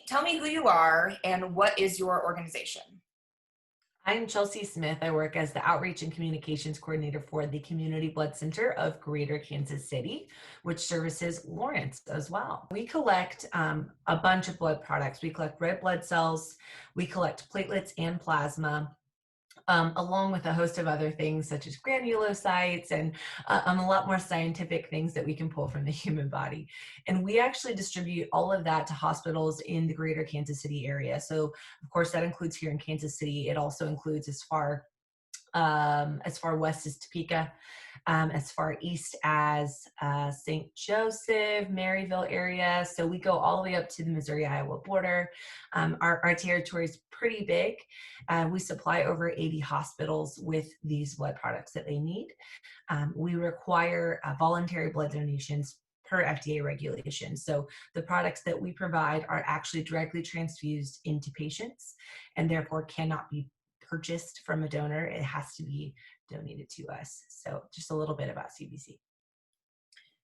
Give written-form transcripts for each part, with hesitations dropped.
tell me who you are and what is your organization? I'm Chelsea Smith. I work as the Outreach and Communications Coordinator for the Community Blood Center of Greater Kansas City, which services Lawrence as well. We collect a bunch of blood products. We collect red blood cells, we collect platelets and plasma, along with a host of other things such as granulocytes and a lot more scientific things that we can pull from the human body. And we actually distribute all of that to hospitals in the greater Kansas City area. So, of course, that includes here in Kansas City. It also includes as far west as Topeka, as far east as St. Joseph, Maryville area. So we go all the way up to the Missouri-Iowa border. Our territory is pretty big. We supply over 80 hospitals with these blood products that they need. We require voluntary blood donations per FDA regulation. So the products that we provide are actually directly transfused into patients and therefore cannot be purchased from a donor. It has to be donated to us. So just a little bit about CBC.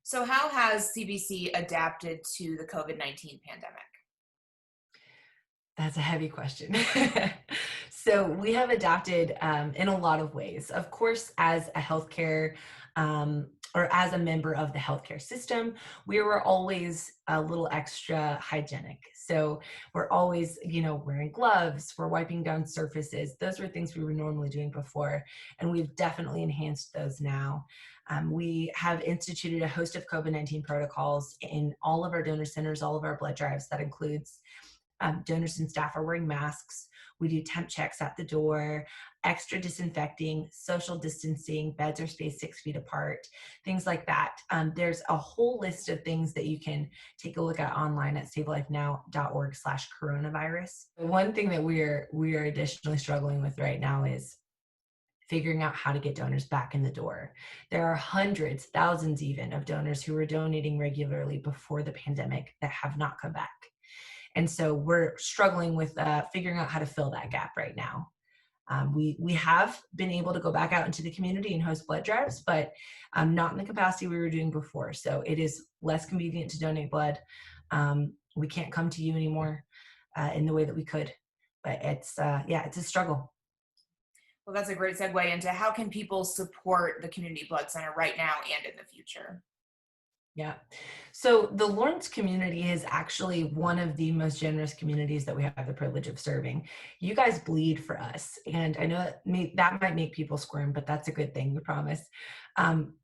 So, how has CBC adapted to the COVID-19 pandemic? That's a heavy question. So we have adapted in a lot of ways. Of course, as a healthcare or as a member of the healthcare system, we were always a little extra hygienic. So we're always, wearing gloves, we're wiping down surfaces. Those were things we were normally doing before, and we've definitely enhanced those now. We have instituted a host of COVID-19 protocols in all of our donor centers, all of our blood drives. That includes donors and staff are wearing masks. We do temp checks at the door, extra disinfecting, social distancing, beds are spaced 6 feet apart, things like that. There's a whole list of things that you can take a look at online at savelifenow.org/coronavirus. One thing that we are additionally struggling with right now is figuring out how to get donors back in the door. There are hundreds, thousands even, of donors who were donating regularly before the pandemic that have not come back. And so we're struggling with figuring out how to fill that gap right now. We have been able to go back out into the community and host blood drives, but not in the capacity we were doing before. So it is less convenient to donate blood. We can't come to you anymore in the way that we could, but it's a struggle. Well, that's a great segue into how can people support the Community Blood Center right now and in the future? Yeah. So the Lawrence community is actually one of the most generous communities that we have the privilege of serving. You guys bleed for us. And I know that might make people squirm, but that's a good thing, we promise.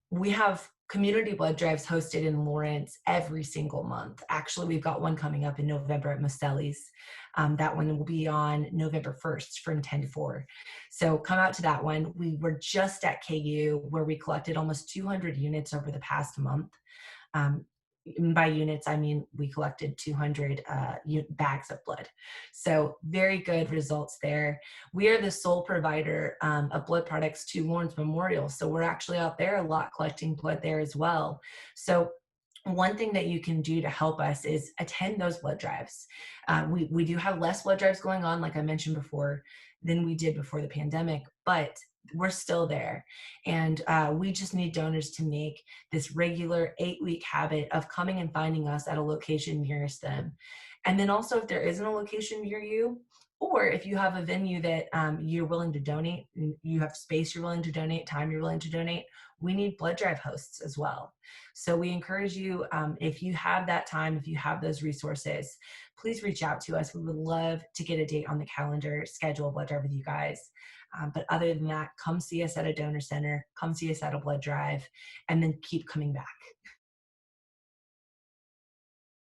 We have community blood drives hosted in Lawrence every single month. Actually, we've got one coming up in November at Moselli's. That one will be on November 1st from 10 to 4. So come out to that one. We were just at KU where we collected almost 200 units over the past month. Um, by units, I mean we collected 200 bags of blood. So very good results there. We are the sole provider of blood products to Lawrence Memorial. So we're actually out there a lot collecting blood there as well. So one thing that you can do to help us is attend those blood drives. We do have less blood drives going on, like I mentioned before, than we did before the pandemic, but we're still there. And we just need donors to make this regular 8-week habit of coming and finding us at a location nearest them. And then also if there isn't a location near you, or if you have a venue that you're willing to donate, you have space you're willing to donate, time you're willing to donate, we need blood drive hosts as well. So we encourage you, if you have that time, if you have those resources, please reach out to us. We would love to get a date on the calendar, schedule a blood drive with you guys. But other than that, come see us at a donor center, come see us at a blood drive, and then keep coming back.